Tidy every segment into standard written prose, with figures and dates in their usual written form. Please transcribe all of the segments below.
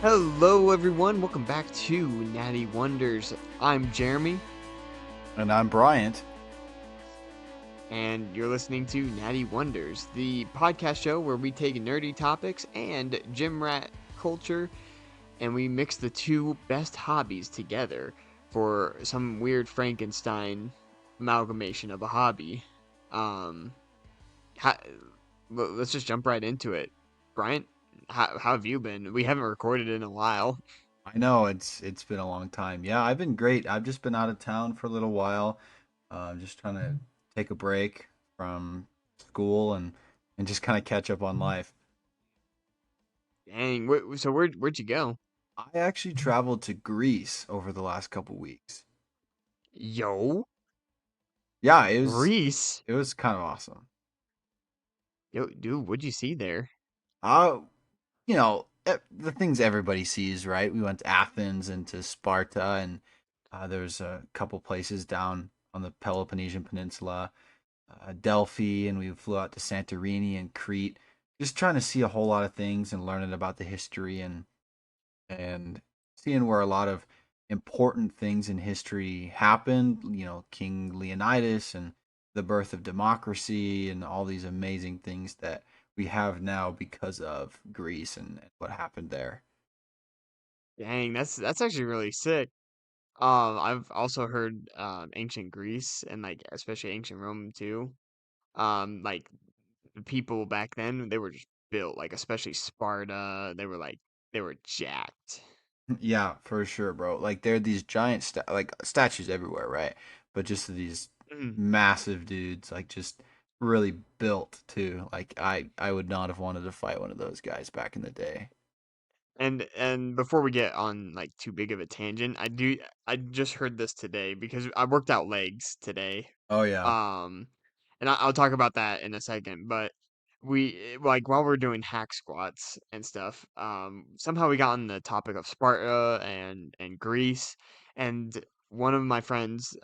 Hello, everyone. Welcome back to Natty Wonders. I'm Jeremy, And I'm Bryant. and you're listening to Natty Wonders, the podcast show where we take nerdy topics and gym rat culture and we mix the two best hobbies together for some weird Frankenstein amalgamation of a hobby. Um, ha- let's just jump right into it. Bryant, how have you been? We haven't recorded in a while. I know it's been a long time. Yeah, I've been great. I've just been out of town for a little while, just trying to take a break from school and just kind of catch up on life. Dang, so where'd you go? I actually traveled to Greece over the last couple weeks. Yo, Yeah, Greece. it was kind of awesome. Yo, dude, what'd you see there? Uh, the things everybody sees, right? We went to Athens and to Sparta, and there's a couple places down on the Peloponnesian Peninsula. Delphi, and we flew out to Santorini and Crete, just trying to see a whole lot of things and learning about the history and seeing where a lot of important things in history happened. You know, King Leonidas and the birth of democracy and all these amazing things that we have now because of Greece and what happened there. Dang, that's actually really sick. I've also heard ancient Greece and like especially ancient Rome too. Like the people back then, they were just built like especially Sparta. They were jacked. Yeah, for sure, bro. Like there are these giant like statues everywhere, right? But just these Mhm. massive dudes, like just really built too. Like I would not have wanted to fight one of those guys back in the day. And before we get on like too big of a tangent, I just heard this today because I worked out legs today. Oh yeah. Um, and I'll talk about that in a second. But like while we're doing hack squats and stuff, somehow we got on the topic of Sparta and Greece, and one of my friends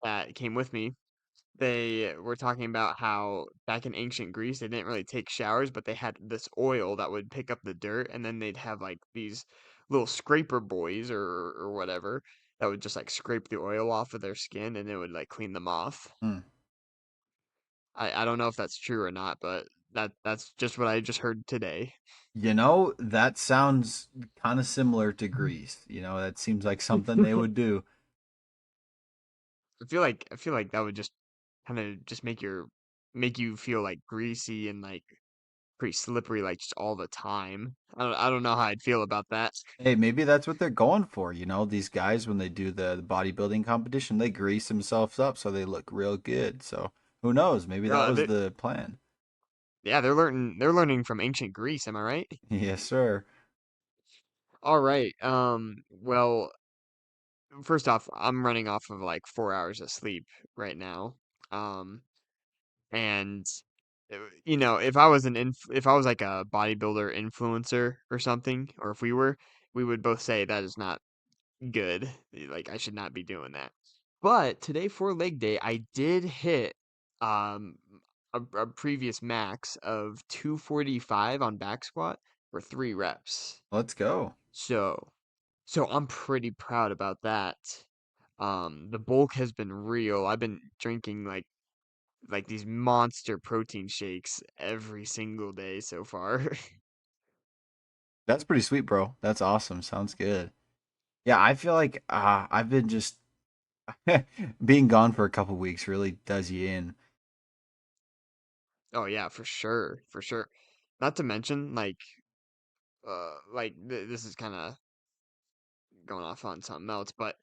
that came with me, they were talking about how back in ancient Greece they didn't really take showers, but they had this oil that would pick up the dirt, and then they'd have like these little scraper boys or whatever that would just like scrape the oil off of their skin, and it would like clean them off. Hmm. I don't know if that's true or not, but that's just what I just heard today. You know, that sounds kind of similar to Greece. You know, that seems like something they would do. I feel like that would just kind of just make you feel like greasy and like pretty slippery like just all the time. I don't know how I'd feel about that. Hey, maybe that's what they're going for. You know, these guys when they do the bodybuilding competition, they grease themselves up so they look real good. So who knows? Maybe that Uh, was they, the plan. yeah, they're learning from ancient Greece, am I right? Yes, sir. All right. Well, first off, I'm running off of like 4 hours of sleep right now. Um, and you know, if I was like a bodybuilder influencer or something, or if we were, we would both say that is not good. Like I should not be doing that. But today for leg day, I did hit um a previous max of 245 on back squat for 3 reps. Let's go. So so I'm pretty proud about that. The bulk has been real. I've been drinking like these monster protein shakes every single day so far. That's pretty sweet, bro. That's awesome. Sounds good. Yeah, I feel like I've been just being gone for a couple weeks really does you in. Oh yeah, for sure, for sure. Not to mention like this is kind of going off on something else, but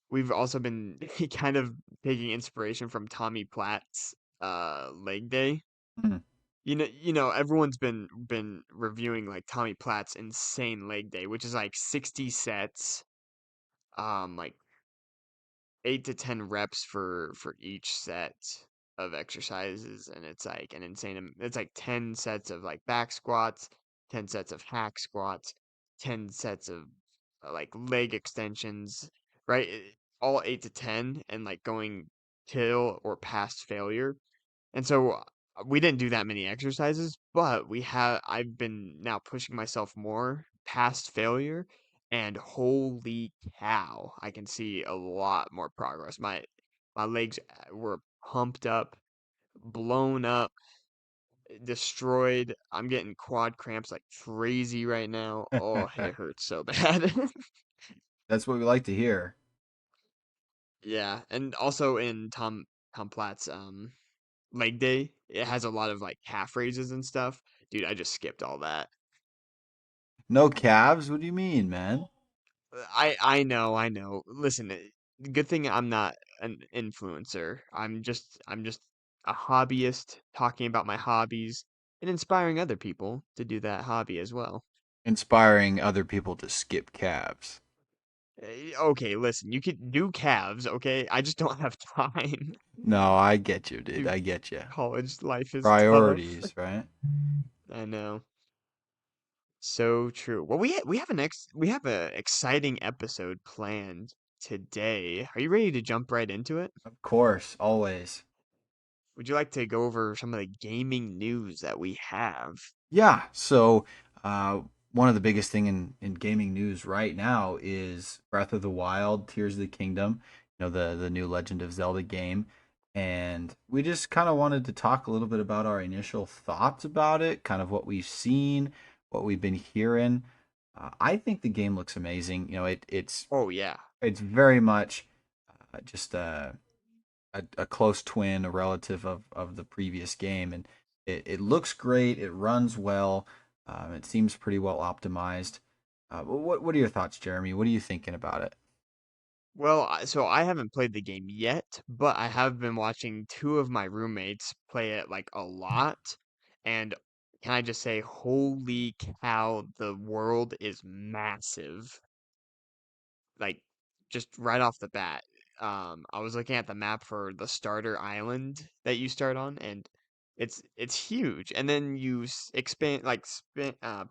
we've also been kind of taking inspiration from Tommy Platt's leg day. Mm. You know, everyone's been reviewing like Tommy Platt's insane leg day, which is like 60 sets, like 8 to 10 reps for each set of exercises, and it's like an it's like 10 sets of like back squats, 10 sets of hack squats, 10 sets of like leg extensions, right? All 8 to 10 and like going till or past failure. And so we didn't do that many exercises, but I've been now pushing myself more past failure, and holy cow, I can see a lot more progress. My legs were pumped up, blown up, destroyed. I'm getting quad cramps like crazy right now. Oh, it hurts so bad. That's what we like to hear. Yeah, and also in Tom Platt's leg day, it has a lot of like calf raises and stuff. Dude, I just skipped all that. No calves? What do you mean, man? I know. Listen, good thing I'm not an influencer. I'm just a hobbyist talking about my hobbies and inspiring other people to do that hobby as well. Inspiring other people to skip calves. Okay, listen, you could do calves, okay? I just don't have time. No, I get you, dude. Dude, I get you. college life is tough. Priorities, right? I know. So true. Well, we have a exciting episode planned today. Are you ready to jump right into it? Of course, always. Would you like to go over some of the gaming news that we have? Yeah. So, uh, one of the biggest thing in gaming news right now is Breath of the Wild, Tears of the Kingdom. The new Legend of Zelda game, and we just kind of wanted to talk a little bit about our initial thoughts about it, kind of what we've seen, what we've been hearing. I think the game looks amazing. Oh yeah. It's very much just a close twin, a relative of the previous game, and it looks great. It runs well. It seems pretty well optimized. What are your thoughts, Jeremy? What are you thinking about it? Well, so I haven't played the game yet, but I have been watching two of my roommates play it like a lot. And can I just say, holy cow, the world is massive. Like just right off the bat. I was looking at the map for the starter island that you start on, and it's huge. And then you expand like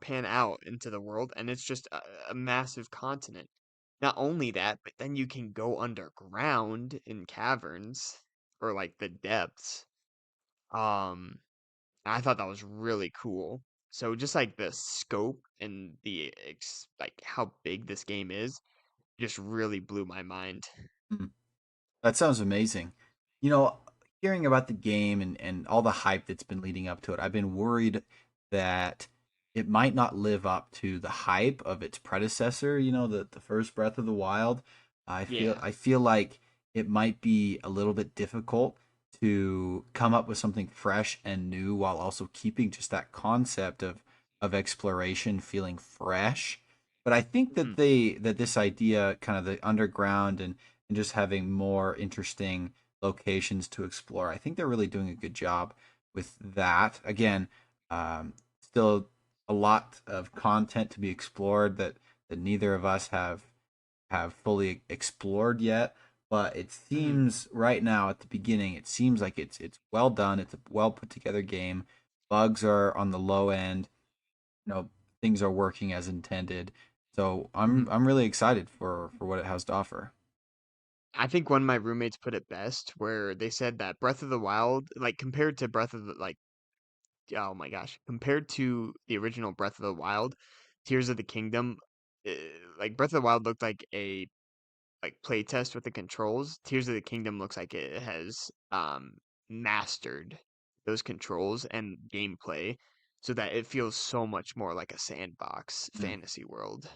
pan out into the world, and it's just a massive continent. Not only that, but then you can go underground in caverns or like the depths. Um, I thought that was really cool. So just like the scope and like how big this game is just really blew my mind. Hmm. That sounds amazing. You know, Hearing about the game and all the hype that's been leading up to it, I've been worried that it might not live up to the hype of its predecessor, the first Breath of the Wild. Yeah. I feel like it might be a little bit difficult to come up with something fresh and new while also keeping just that concept of exploration feeling fresh. But I think Mhm. that this idea, kind of the underground and just having more interesting locations to explore. I think they're really doing a good job with that. Again, still a lot of content to be explored that neither of us have fully explored yet. But it Mhm. seems right now at the beginning, it seems like it's well done. It's a well put together game. Bugs are on the low end. You know, things are working as intended. So Mhm. I'm really excited for what it has to offer. I think one of my roommates put it best where they said that Breath of the Wild, like compared to oh my gosh, compared to the original Breath of the Wild, Tears of the Kingdom, uh, like Breath of the Wild looked like a playtest with the controls. Tears of the Kingdom looks like it has mastered those controls and gameplay so that it feels so much more like a sandbox Mm, fantasy world.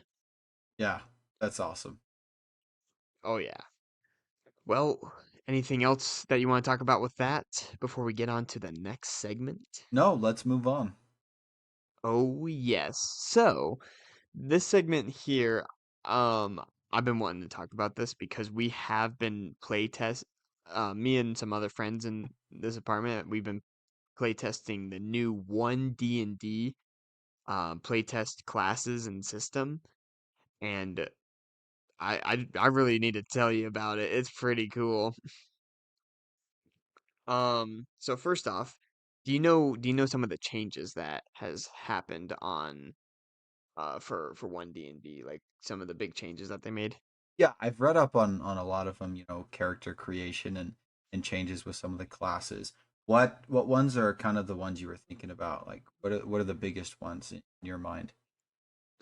yeah, that's awesome. Oh yeah. Well, anything else that you want to talk about with that before we get on to the next segment? No, let's move on. Oh yes. So, this segment here, I've been wanting to talk about this because we have been me and some other friends in this apartment, we've been play testing the new OneD&D playtest classes and system, and I really need to tell you about it. It's pretty cool. So first off, do you know some of the changes that has happened on for OneD&D, like some of the big changes that they made? Yeah, I've read up on a lot of them, character creation and changes with some of the classes. What ones are kind of the ones you were thinking about? Like what are the biggest ones in your mind?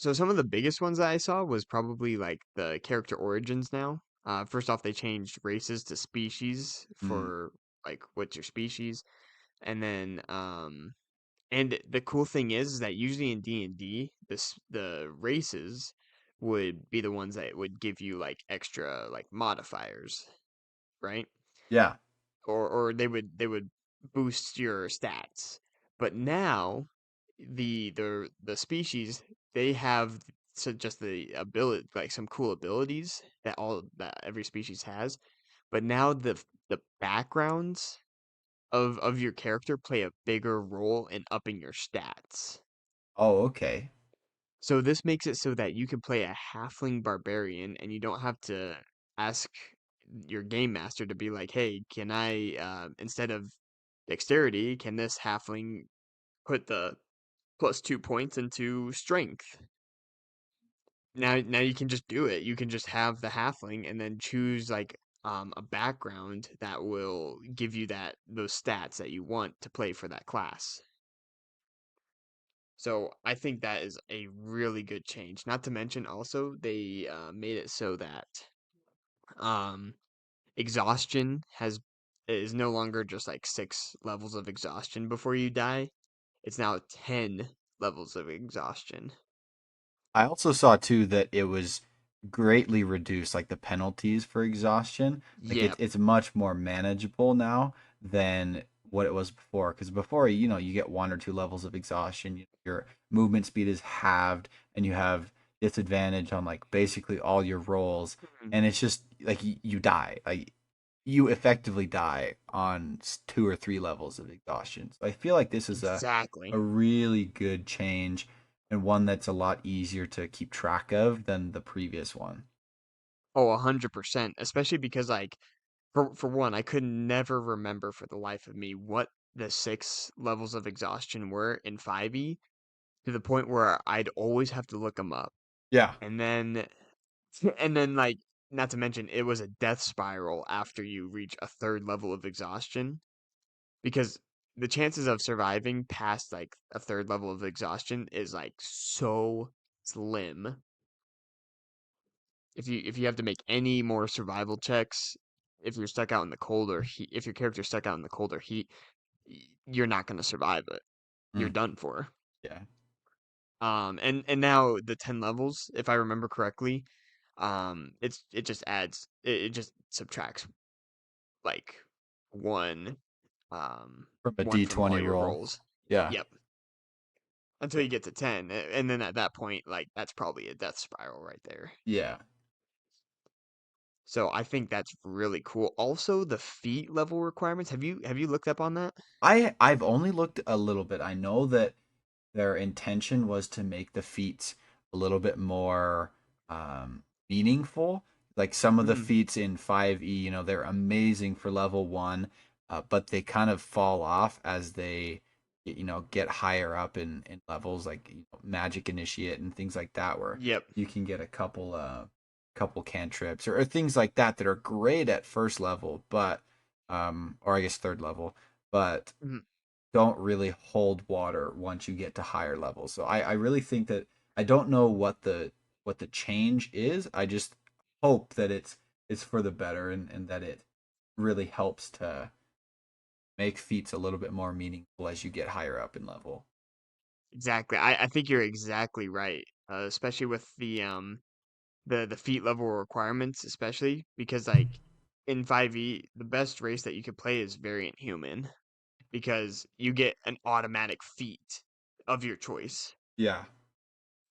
So some of the biggest ones that I saw was probably like the character origins now. First off, they changed races to species Mm, for like what's your species, and then and the cool thing is that usually in D&D, the races would be the ones that would give you like extra like modifiers, right? yeah. Or they would boost your stats. But now the species they have so just the ability like some cool abilities that every species has. But now the backgrounds of your character play a bigger role in upping your stats. Oh, okay. So this makes it so that you can play a halfling barbarian and you don't have to ask your game master to be like, "Hey, can I instead of dexterity, can this halfling put the +2 points into strength?" Now you can just do it. You can just have the halfling and then choose like a background that will give you those stats that you want to play for that class. So I think that is a really good change. Not to mention also they made it so that um, exhaustion has is no longer just like 6 levels of exhaustion before you die. It's now 10 levels of exhaustion. I also saw too that it was greatly reduced, like the penalties for exhaustion. Like Yep. it's much more manageable now than what it was before. Because before, you get 1 or 2 levels of exhaustion, your movement speed is halved, and you have disadvantage on like basically all your rolls, Mhm. and it's just like you die. Like you effectively die on 2 or 3 levels of exhaustion. So I feel like this is a Exactly. really good change and one that's a lot easier to keep track of than the previous one. Oh, 100%. Especially because like for one, I could never remember for the life of me what the 6 levels of exhaustion were in 5e to the point where I'd always have to look them up. Yeah. And then and then like not to mention it was a death spiral after you reach a third level of exhaustion because the chances of surviving past like a third level of exhaustion is like so slim. If you have to make any more survival checks, if you're stuck out in the cold or heat, if your character's stuck out in the cold or heat, you're not going to survive it. You're Mm, done for. yeah. And now the 10 levels, if I remember correctly, it just adds it just subtracts like one From a one from all D20 your roll. rolls. Yeah. Yep. Until you get to 10. And then at that point, like that's probably a death spiral right there. Yeah. So I think that's really cool. Also, the feat level requirements. Have you looked up on that? I've only looked a little bit. I know that their intention was to make the feats a little bit more meaningful. Like some of the Hmm. feats in 5e, they're amazing for level 1, but they kind of fall off as they get higher up in levels, like magic initiate and things like that, where Yep. you can get a couple cantrips or things like that are great at first level, but or I guess third level, but Mhm. don't really hold water once you get to higher levels. So I really think that I don't know what the change is. I just hope that it's for the better, and that it really helps to make feats a little bit more meaningful as you get higher up in level. Exactly. I think you're exactly right. Especially with the feat level requirements, especially because like in 5e, the best race that you could play is variant human because you get an automatic feat of your choice. Yeah.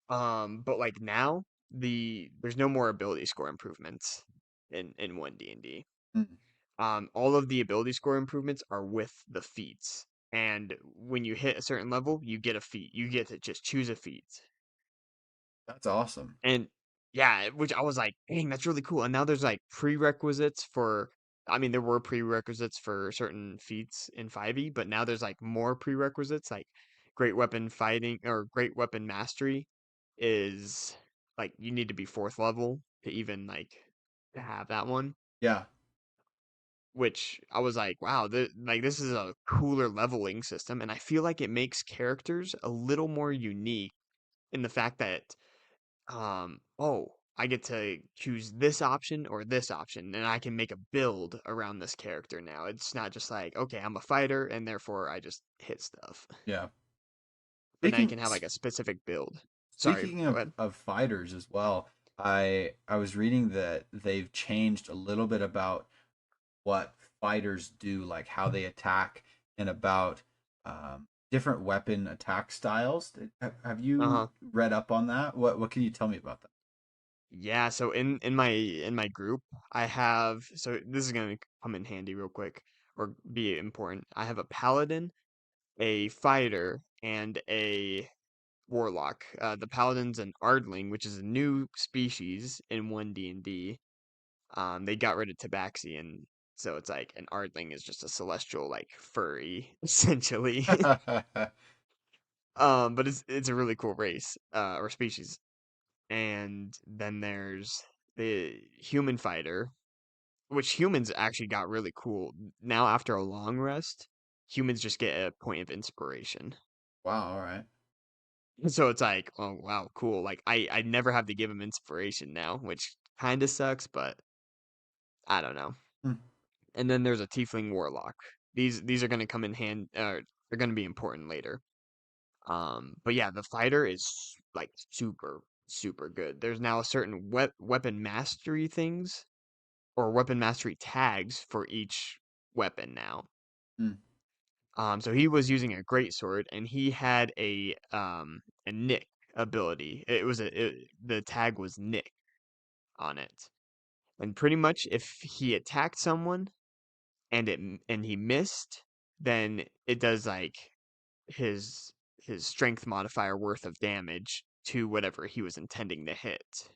But like now, there's no more ability score improvements in OneD&D. Mm, All of the ability score improvements are with the feats. And when you hit a certain level, you get a feat. You get to just choose a feat. that's awesome. And yeah, which I was like, dang, that's really cool. And now there's like prerequisites for, I mean, there were prerequisites for certain feats in 5e, but now there's like more prerequisites, like great weapon fighting or great weapon mastery is like you need to be 4th level to even like to have that one. Yeah. Which I was like, wow, this is a cooler leveling system, and I feel like it makes characters a little more unique in the fact that oh, I get to choose this option or this option, and I can make a build around this character now. It's not just like, okay, I'm a fighter, and therefore I just hit stuff. Yeah. But now you Speaking can have like a specific build. Sorry, speaking go ahead. of fighters as well, I was reading that they've changed a little bit about what fighters do, like how they attack, and about different weapon attack styles. Have you Uh-huh. read up on that? What can you tell me about that? Yeah, so in my group, I have so this is gonna come in handy real quick or be important. I have a paladin, a fighter, and a warlock. The paladin's an ardling, which is a new species in OneD&D. They got rid of tabaxi, and so it's like an ardling is just a celestial like furry essentially. But it's a really cool race or species. And then there's the human fighter, which humans actually got really cool. Now after a long rest, humans just get a point of inspiration. Wow, all right. So it's like, oh wow, cool. Like I never have to give him inspiration now, which kind of sucks, but I don't know. Hmm. And then there's a tiefling warlock. These are going to come in hand they're going to be important later. But yeah, the fighter is like super good. There's now a certain weapon mastery things or weapon mastery tags for each weapon now. Hmm. So he was using a great sword and he had a nick ability. The tag was nick on it. And pretty much if he attacked someone and he missed, then it does like his his strength modifier worth of damage to whatever he was intending to hit,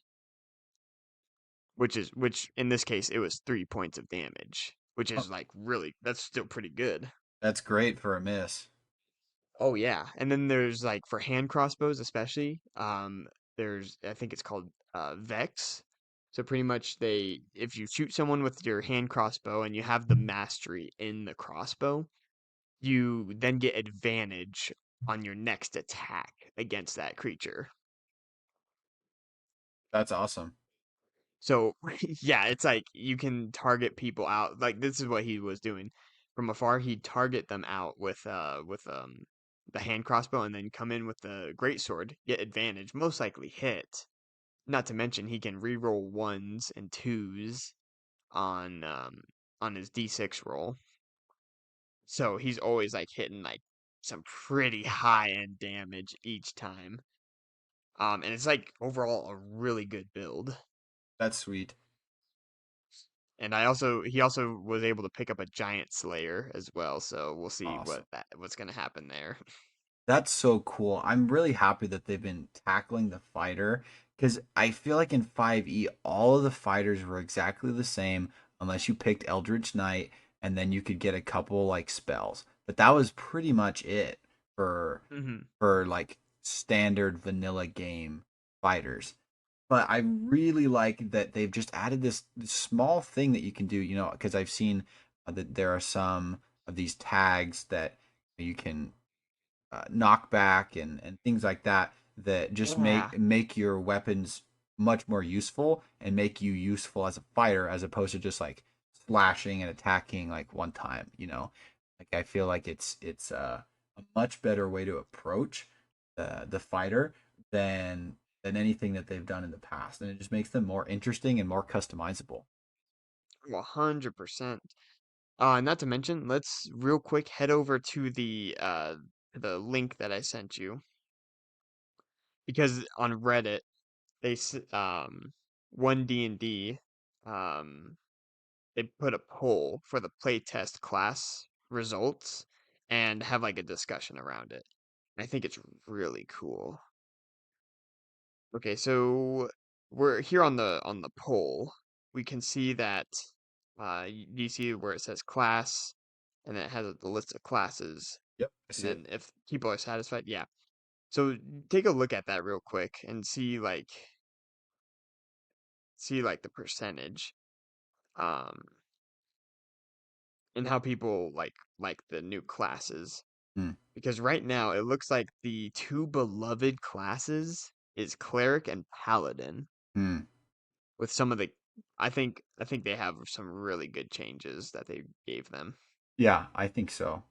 which in this case it was 3 points of damage, which Oh, is like really that's still pretty good. that's great for a miss. Oh yeah, and then there's like for hand crossbows especially, there's I think it's called Vex. So pretty much they if you shoot someone with your hand crossbow and you have the mastery in the crossbow, you then get advantage on your next attack against that creature. That's awesome. So yeah, it's like you can target people out. Like this is what he was doing. From afar, he'd target them out with the hand crossbow and then come in with the great sword, get advantage, most likely hit. Not to mention he can reroll ones and twos on his D6 roll. So he's always like hitting like some pretty high end damage each time. And it's like overall a really good build. That's sweet. And he also was able to pick up a giant slayer as well, so we'll see Awesome. what's gonna happen there. That's so cool. I'm really happy that they've been tackling the fighter because I feel like in 5e, all of the fighters were exactly the same unless you picked Eldritch Knight and then you could get a couple like spells. But that was pretty much it for Hmm. like standard vanilla game fighters. But I really like that they've just added this small thing that you can do, because I've seen that there are some of these tags that you can knockback and things like that that just Yeah. make your weapons much more useful and make you useful as a fighter as opposed to just like slashing and attacking like one time. Like I feel like it's a much better way to approach the fighter than anything that they've done in the past, and it just makes them more interesting and more customizable. 100%. Not to mention, let's real quick head over to the link that I sent you because on Reddit one D&D um they put a poll for the playtest class results and have like a discussion around it. I think it's really cool. Okay, so we're here on the poll. We can see that you see where it says class, and then it has the list of classes, Yep, I and see it. then if people are satisfied, yeah. So take a look at that real quick and see like the percentage, um, and how people like the new classes. Hmm. Because right now it looks like the two beloved classes. is cleric and paladin Hmm. with some of the I think they have some really good changes that they gave them. Yeah, I think so.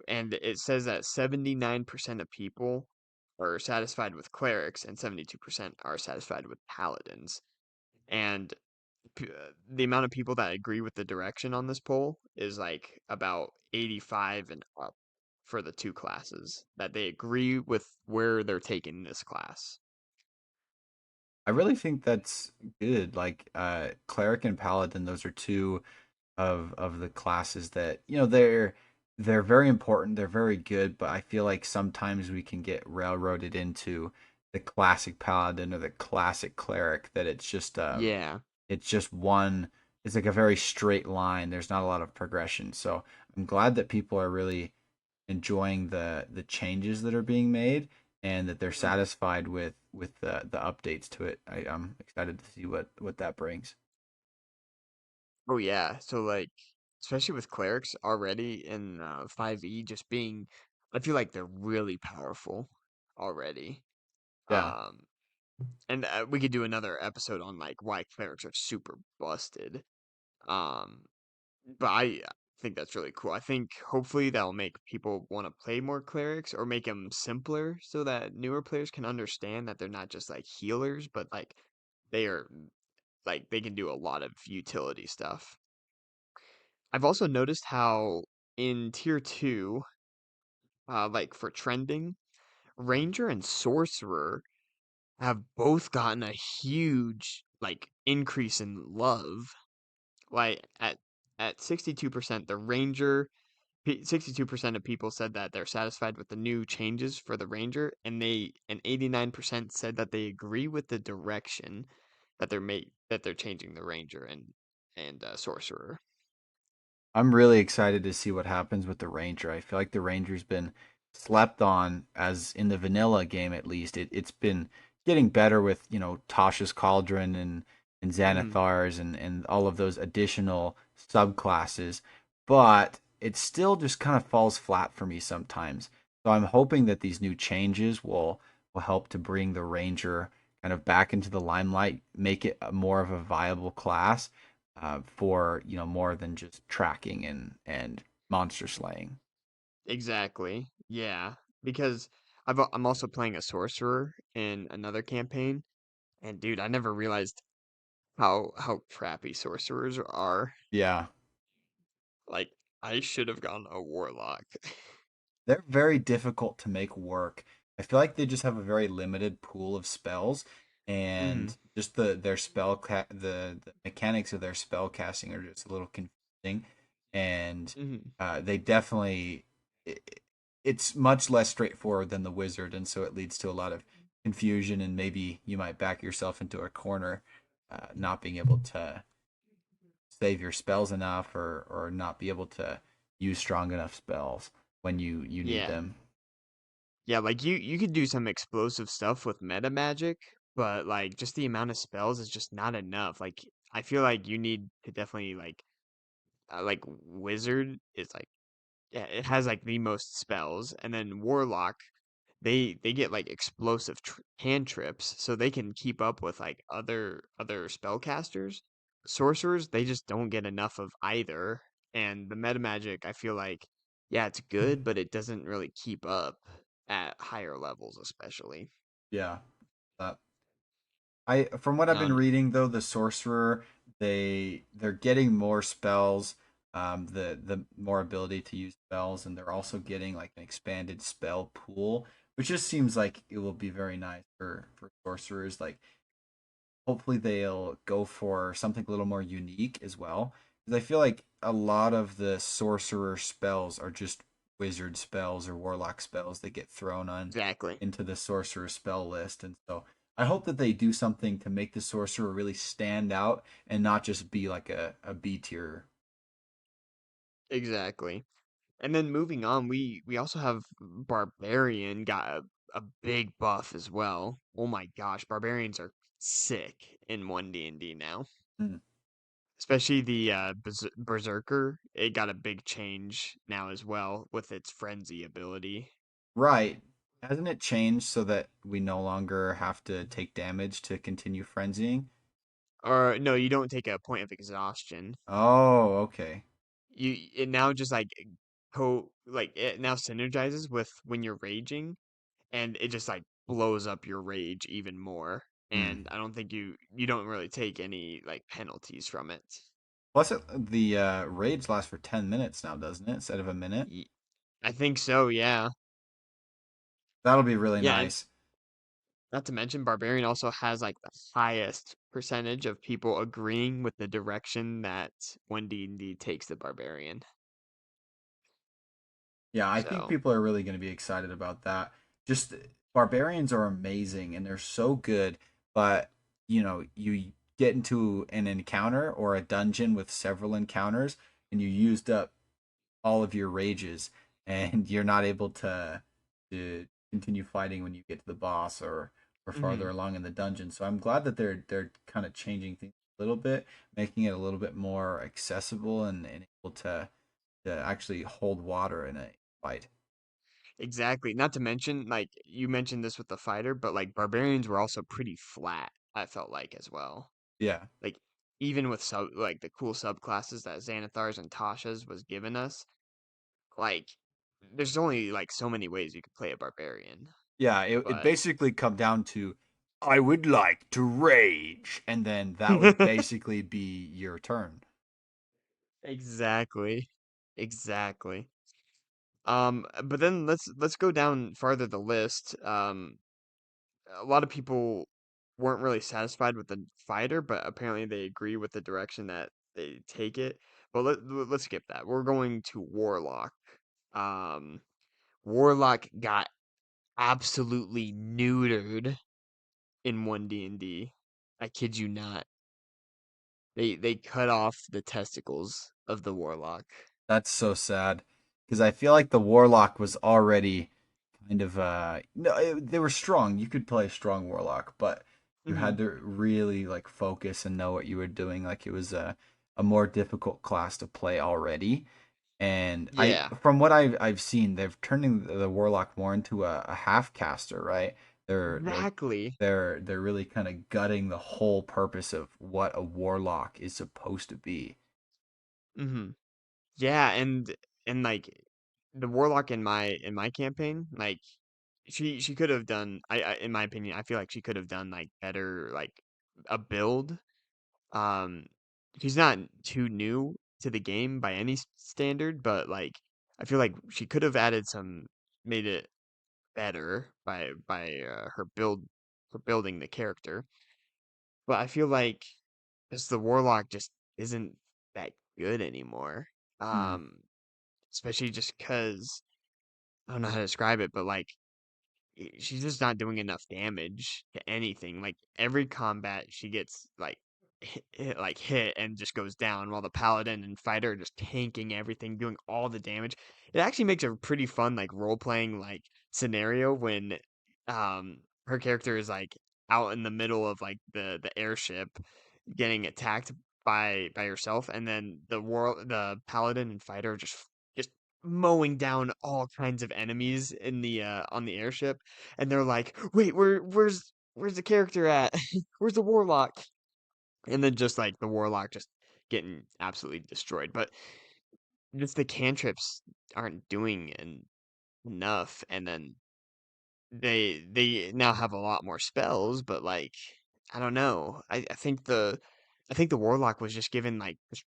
And it says that 79% of people are satisfied with clerics and 72% are satisfied with paladins. And the amount of people that agree with the direction on this poll is like about 85 and up for the two classes that they agree with where they're taking this class. I really think that's good. Like cleric and paladin, those are two of the classes that they're very important. They're very good, but I feel like sometimes we can get railroaded into the classic paladin or the classic cleric that Yeah. it's just one. It's like a very straight line. There's not a lot of progression. So I'm glad that people are really enjoying the changes that are being made and that they're Mhm. satisfied with the updates to it. I'm excited to see what that brings. Oh yeah. So like especially with clerics already in 5e just being I feel like they're really powerful already. Yeah. Um and we could do another episode on like why clerics are super busted. Um but I think that's really cool. I think hopefully that'll make people want to play more clerics or make them simpler so that newer players can understand that they're not just like healers, but like they are like they can do a lot of utility stuff. I've also noticed how in tier 2, like for trending, ranger and sorcerer have both gotten a huge like increase in love. Like at 62%, the ranger 62% of people said that they're satisfied with the new changes for the ranger, and 89% said that they agree with the direction that they're changing the ranger and sorcerer. I'm really excited to see what happens with the Ranger. I feel like the Ranger's been slept on as in the vanilla game at least. It's been getting better with, Tasha's Cauldron and Mhm. Xanathars and all of those additional subclasses, but it still just kind of falls flat for me sometimes. So I'm hoping that these new changes will help to bring the Ranger kind of back into the limelight, make it more of a viable class for more than just tracking and monster slaying. Exactly. Yeah, because I'm also playing a sorcerer in another campaign, and dude, I never realized how crappy sorcerers are. Yeah, Like I should have gone a warlock. they're very difficult to make work. I feel like they just have a very limited pool of spells, Mhm. and just their the mechanics of their spell casting are just a little confusing, and Mhm. they definitely it, it's much less straightforward than the wizard, and so it leads to a lot of confusion, and maybe you might back yourself into a corner, not being able to save your spells enough or not be able to use strong enough spells when you need Yeah. them. Yeah, like you could do some explosive stuff with meta magic, but like just the amount of spells is just not enough. Like I feel like you need to definitely like wizard is like yeah, it has like the most spells, and then warlock they get like explosive cantrips, so they can keep up with like other spellcasters. Sorcerers they just don't get enough of either, and the meta magic I feel like yeah it's good, but it doesn't really keep up at higher levels, especially. Yeah. Uh, I from what I've been Um, reading though, the sorcerer they're getting more spells, the more ability to use spells, and they're also getting like an expanded spell pool, which just seems like it will be very nice for sorcerers. Like hopefully they'll go for something a little more unique as well. Because I feel like a lot of the sorcerer spells are just wizard spells or warlock spells that get thrown on exactly, into the sorcerer spell list. And so I hope that they do something to make the sorcerer really stand out and not just be like a B tier. exactly. And then moving on, we also have barbarian got a big buff as well. Oh my gosh, barbarians are sick in 1D&D now. Hmm. Especially the berserker, it got a big change now as well with its frenzy ability. Right. Hasn't it changed so that we no longer have to take damage to continue frenzying? Or no, you don't take a point of exhaustion. Oh, okay. It now just like it now synergizes with when you're raging, and it just like blows up your rage even more. Hmm. And I don't think you don't really take any like penalties from it. Plus, the raids last for 10 minutes now, doesn't it? Instead of a minute. Y- I think so, yeah. That'll be really Yeah, and nice. not to mention Barbarian also has like the highest percentage of people agreeing with the direction that OneD&D takes the Barbarian. Yeah, I think So, people are really going to be excited about that. Just barbarians are amazing and they're so good, but you get into an encounter or a dungeon with several encounters and you used up all of your rages and you're not able to continue fighting when you get to the boss or farther mhm. along in the dungeon. So I'm glad that they're kind of changing things a little bit, making it a little bit more accessible and able to actually hold water in a fight. Exactly. Not to mention, like you mentioned this with the fighter, but like barbarians were also pretty flat, I felt like as well. Yeah. Like even with the cool subclasses that Xanathar's and Tasha's was given us, like there's only like so many ways you could play a barbarian. Yeah, it But basically come down to I would like to rage, and then that would basically be your turn. exactly. Exactly. But then let's go down farther the list. A lot of people weren't really satisfied with the fighter, but apparently they agree with the direction that they take it. But let's skip that. We're going to Warlock. Um, Warlock got absolutely neutered in OneD&D. I kid you not. They cut off the testicles of the Warlock. That's so sad because I feel like the warlock was already kind of no, they were strong. You could play strong warlock, but you Hmm. had to really like focus and know what you were doing. Like it was a more difficult class to play already. And I, Yeah, from what I've seen, they've turning the warlock more into a half caster, right? They're they're exactly. they're really kind of gutting the whole purpose of what a warlock is supposed to be. Hmm. Yeah, and like the Warlock in my campaign, like she could have done I in my opinion, I feel like she could have done like better like a build. Um she's not too new to the game by any standard, but like I feel like she could have added some made it better by her build for building the character. But I feel like just the Warlock just isn't that good anymore. Hmm. Um especially just because I don't know how to describe it, but like she's just not doing enough damage to anything. Like every combat, she gets like hit and just goes down, while the paladin and fighter are just tanking everything, doing all the damage. It actually makes a pretty fun like role playing like scenario when her character is like out in the middle of like the airship getting attacked by herself, and then the paladin and fighter are just mowing down all kinds of enemies in the on the airship, and they're like, "Wait, where's the character at? Where's the warlock?" And then just like the warlock just getting absolutely destroyed. But just the cantrips aren't doing enough, and then they now have a lot more spells, but like I don't know. I think the warlock was just given like just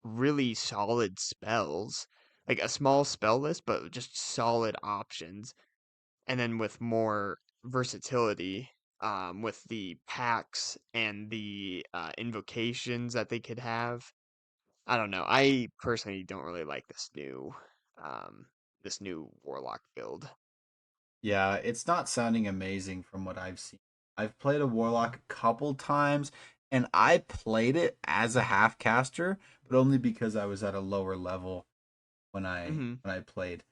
really solid spells, like a small spell list, but just solid options, and then with more versatility, with the packs and the invocations that they could have. I don't know. I personally don't really like um, this new warlock build. Yeah, it's not sounding amazing from what I've seen. I've played a warlock a couple times, and I played it as a half caster, but only because I was at a lower level Hmm. when I played.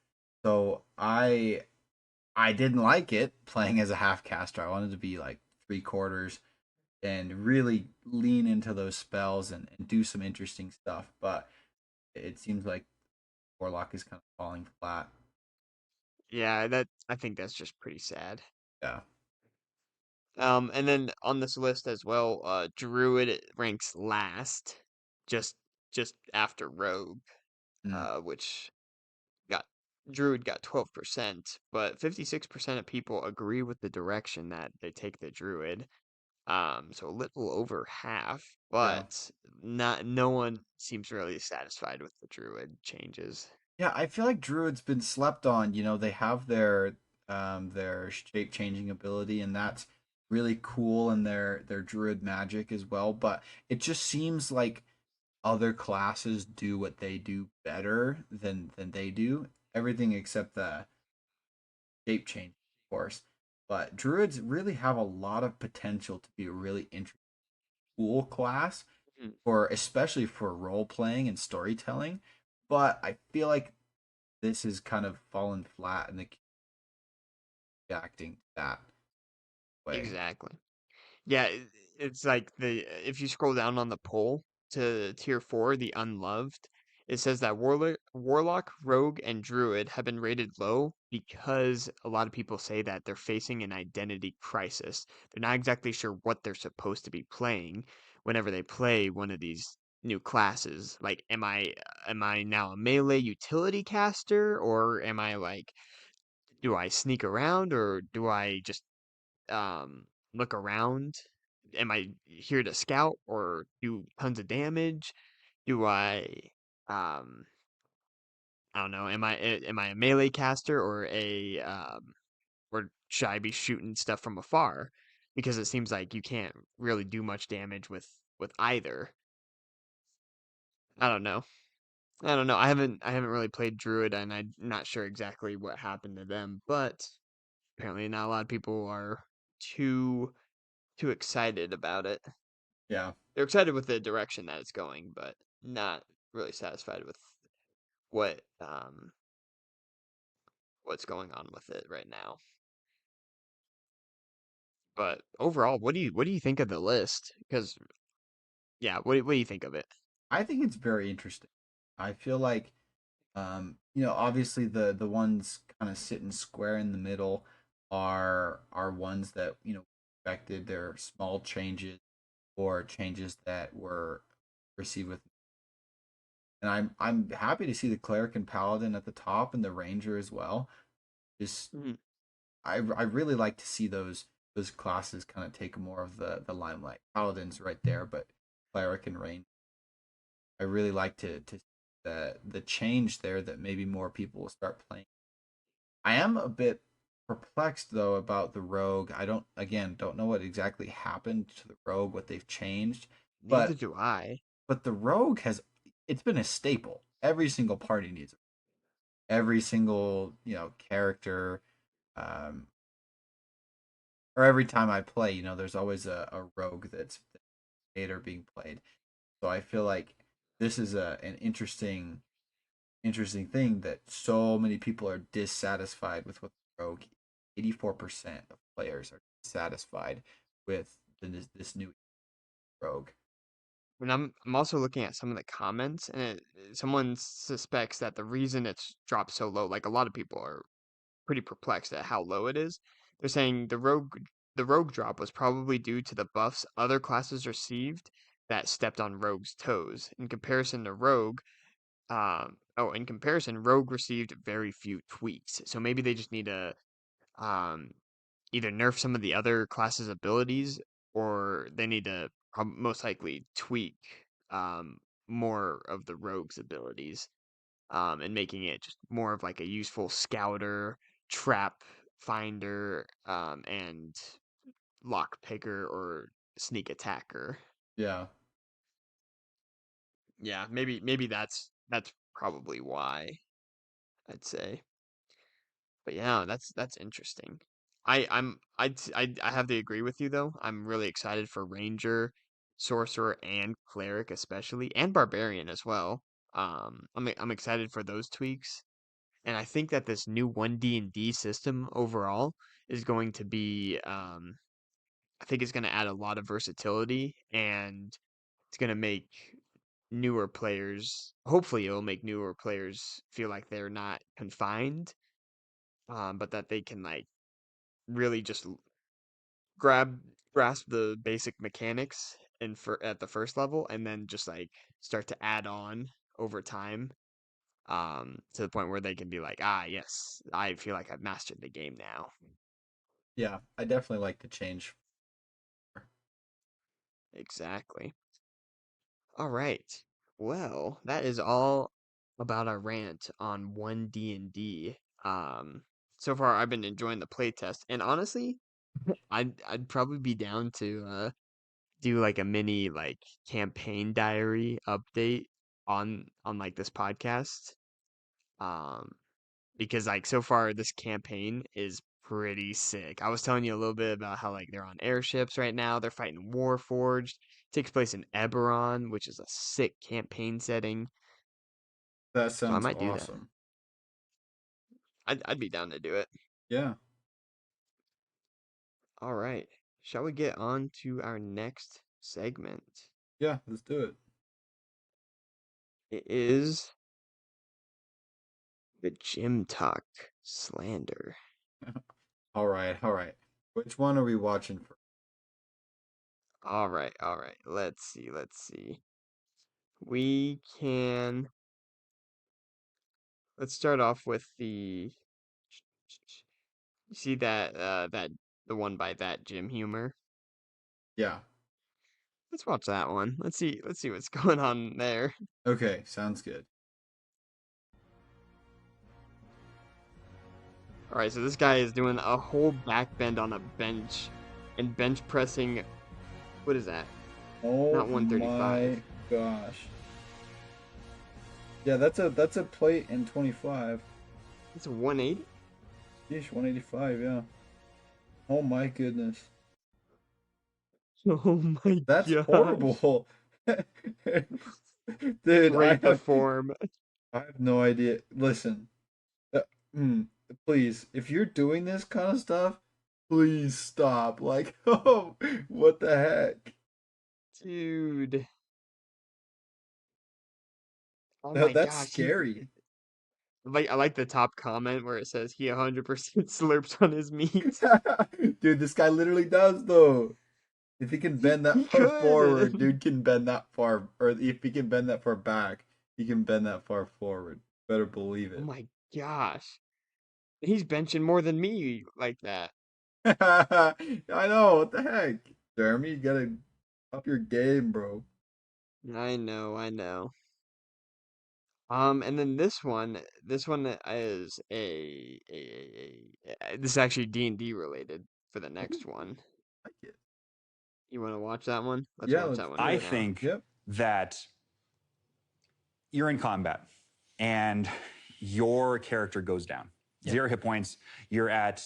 So I didn't like it playing as a half caster. I wanted to be like three quarters and really lean into those spells and do some interesting stuff. But it seems like Warlock is kind of falling flat. Yeah, that I think that's just pretty sad. Yeah. And then on this list as well, Druid ranks last, just just after Rogue, Mm, which got Druid got 12%, but 56% of people agree with the direction that they take the Druid. So a little over half, yeah. but not no one seems really satisfied with the Druid changes. Yeah, I feel like Druid's been slept on. You know, they have their shape changing ability, and that's really cool, and their Druid magic as well. But it just seems like other classes do what they do better than they do. Everything except the shape change, of course. But Druids really have a lot of potential to be a really interesting, cool class Mhm. for especially for role playing and storytelling. But I feel like this has kind of fallen flat in the acting that way. Exactly. Yeah, it's like the if you scroll down on the poll to tier 4, the unloved, it says that Warlock, Rogue, and Druid have been rated low because a lot of people say that they're facing an identity crisis. They're not exactly sure what they're supposed to be playing whenever they play one of these new classes. Like, am I now a melee utility caster, or am I like, do I sneak around, or do I just um look around? Am I here to scout or do tons of damage? Do um I don't know, am I a melee caster or a or should I be shooting stuff from afar? Because it seems like you can't really do much damage with either. I don't know. I don't know. I haven't really played Druid and I'm not sure exactly what happened to them, but apparently not a lot of people are too too excited about it. Yeah. They're excited with the direction that it's going, but not really satisfied with what what's going on with it right now. But overall, what do you think of the list? Because yeah, what do you think of it? I think it's very interesting. I feel like you know, obviously the ones kind of sitting square in the middle are ones that, you know, expected their small changes or changes that were received with, and I'm happy to see the cleric and paladin at the top and the ranger as well. Just Mhm. I really like to see those classes kind of take more of the limelight. Paladin's right there, but cleric and ranger, I really like to the change there that maybe more people will start playing. I am a bit perplexed though about the rogue. I don't know what exactly happened to the rogue, what they've changed, Neither but do I. the rogue has, it's been a staple. Every single party needs it. Every single, you know, character, um, or every time I play, you know, there's always a rogue that's made or being played. So I feel like this is an interesting thing that so many people are dissatisfied with what the rogue. 84% of players are dissatisfied with this new rogue. And I'm also looking at some of the comments, and someone suspects that the reason it's dropped so low, like a lot of people are pretty perplexed at how low it is. They're saying the rogue drop was probably due to the buffs other classes received that stepped on Rogue's toes. In comparison, Rogue received very few tweaks. So maybe they just need to um either nerf some of the other classes' abilities, or they need to most likely tweak um more of the Rogue's abilities, and making it just more of like a useful scouter, trap finder, and lock picker or sneak attacker. Yeah. Yeah, maybe that's probably why, I'd say. But yeah, that's interesting. I have to agree with you though. I'm really excited for Ranger, Sorcerer, and Cleric especially, and Barbarian as well. I'm excited for those tweaks. And I think that this new OneD&D system overall is going to be, I think it's going to add a lot of versatility, and it's going to make newer players, hopefully, it'll make newer players feel like they're not confined. but that they can like really just grab grasp the basic mechanics and for at the first level, and then just like start to add on over time, to the point where they can be like, ah, yes, I feel like I've mastered the game now. Yeah, I definitely like the change. Exactly. All right. Well, that is all about our rant on OneD&D. So far I've been enjoying the playtest, and honestly, I'd probably be down to do like a mini like campaign diary update on like this podcast. Um, because like so far this campaign is pretty sick. I was telling you a little bit about how like they're on airships right now. They're fighting Warforged. Takes place in Eberron, which is a sick campaign setting. That So I sounds might do that. awesome. I'd be down to do it. Yeah, All right. Shall we get on to our next segment? yeah, let's do it. It is the Gym Talk slander. All right, all right. Which one are we watching for? All right, all right. Let's see, let's see. We can let's start off with the you see that that the one by that Jim Humor. Yeah. Let's watch that one. Let's see what's going on there. Okay, sounds good. All right, so this guy is doing a whole back bend on a bench and bench pressing, what is that? Oh Not my 135. gosh. Yeah, that's a plate in 25. It's a 180? Yeesh, 185, yeah. Oh my goodness. Oh my That's gosh. horrible. Dude, Rate the form. I have no idea. Listen, uh, mm, please, if you're doing this kind of stuff, please stop. Like, oh, what the heck? Dude. Oh my That's gosh, he scary. like I like the top comment where it says he 100% slurps on his meat. Dude, this guy literally does though. If he can bend that He far could. forward, dude can bend that far, or if he can bend that far back, he can bend that far forward. Better believe Oh it. my gosh. He's benching more than me like that. I know, what the heck? Jeremy, you gotta up your game, bro. I know, I know. And then this one is this is actually D&D related for the Ooh, next one. I like it. You want to watch that one? Let's Yeah, watch let's that one do I right it. now. think Yep. that you're in combat and your character goes down. Yep. 0 hit points. You're at,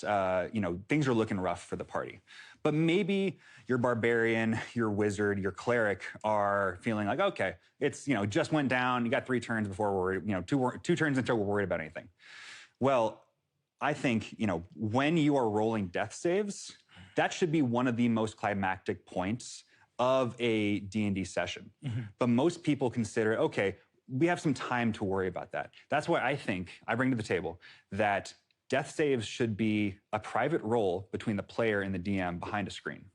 things are looking rough for the party. But maybe your barbarian, your wizard, your cleric are feeling like, okay, it's, just went down. You got 3 turns before we're, two turns until we're worried about anything. Well, I think, when you are rolling death saves, that should be one of the most climactic points of a D&D session. But most people consider, okay, we have some time to worry about that. That's why I think I bring to the table that death saves should be a private roll between the player and the DM behind a screen.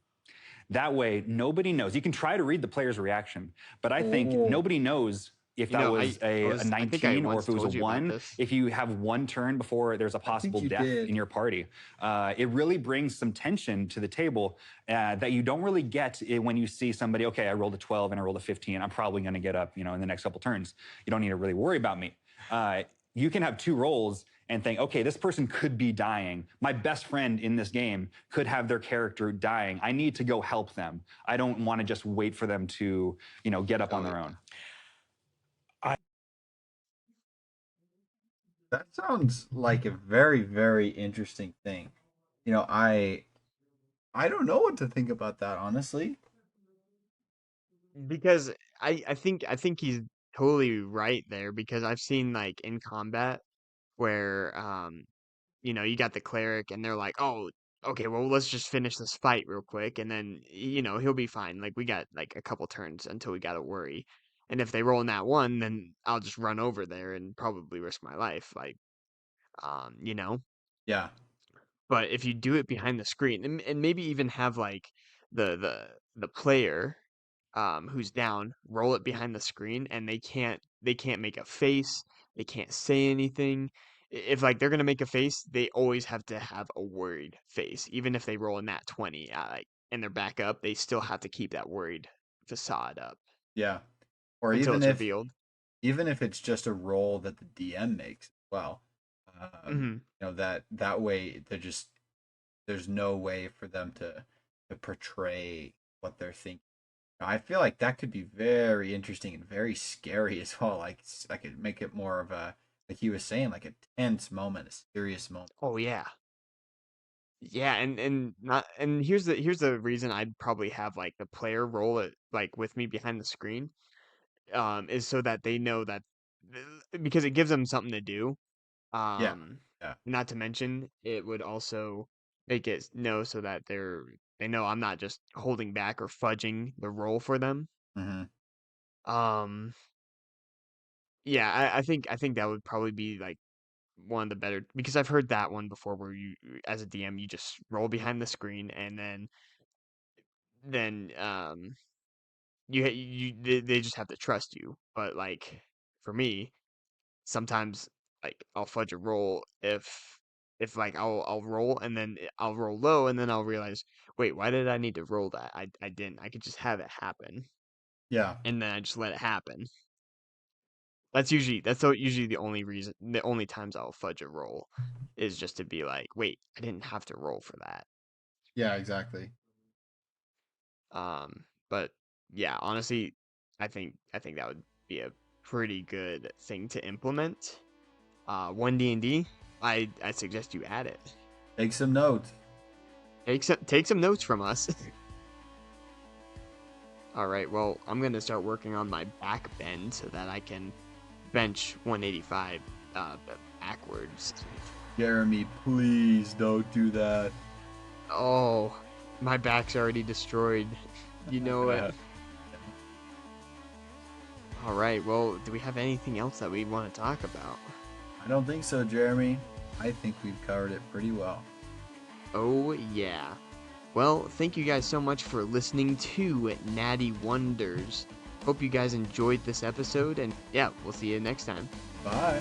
That way, nobody knows. You can try to read the player's reaction, but I think Oh, nobody knows if You that know, was a I think I 19 or once if it was a told you about 1. this. If you have 1 turn before there's a I think possible you death in did. your party, it really brings some tension to the table that you don't really get when you see somebody, okay, I rolled a 12 and I rolled a 15. I'm probably going to get up, in the next couple turns. You don't need to really worry about me. You can have 2 rolls and think, okay, this person could be dying. My best friend in this game could have their character dying. I need to go help them. I don't want to just wait for them to, get up on Oh their yeah. own. That sounds like a very, very interesting thing. You know, I don't know what to think about that, honestly. Because I think he's totally right there because I've seen like in combat where you got the cleric and they're like, "Oh, okay, well, let's just finish this fight real quick and then he'll be fine. Like we got like a couple turns until we got to worry." And if they roll in that one, then I'll just run over there and probably risk my life, like you know. Yeah. But if you do it behind the screen, and maybe even have like the player who's down roll it behind the screen, and they can't make a face, they can't say anything. If like they're gonna make a face, they always have to have a worried face, even if they roll a nat 20, like and they're back up, they still have to keep that worried facade up Yeah. Or until even it's if revealed. it's just a roll that the DM makes as well. Hmm. That way there's no way for them to portray what they're thinking. I feel like that could be very interesting and very scary as well. Like I could make it more of a, like he was saying, like a tense moment, a serious moment. Oh yeah. Yeah, and not and here's the reason I'd probably have like the player roll it like with me behind the screen, is so that they know that because it gives them something to do. Yeah. Um, Yeah. Not to mention it would also make it know so that they know I'm not just holding back or fudging the roll for them. Hmm. Um, yeah, I think that would probably be like one of the better because I've heard that one before where you as a DM you just roll behind the screen and then they just have to trust you. But like for me, sometimes like I'll fudge a roll if like I'll roll and then I'll roll low and then I'll realize, wait, why did I need to roll that? I didn't. I could just have it happen Yeah. and then I just let it happen. Usually the only reason, the only times I'll fudge a roll is just to be like, wait, I didn't have to roll for that. Yeah. Exactly. But yeah, honestly, I think that would be a pretty good thing to implement. OneD&D, I suggest you add it. Take some notes. Take some notes from us. All right, well, I'm gonna start working on my back bend so that I can bench 185 backwards. Jeremy, please don't do that. Oh, my back's already destroyed. You know it. All right, well, do we have anything else that we want to talk about? I don't think so, Jeremy. I think we've covered it pretty well. Oh, yeah. Well, thank you guys so much for listening to Natty Wonders. Hope you guys enjoyed this episode, and yeah, we'll see you next time. Bye.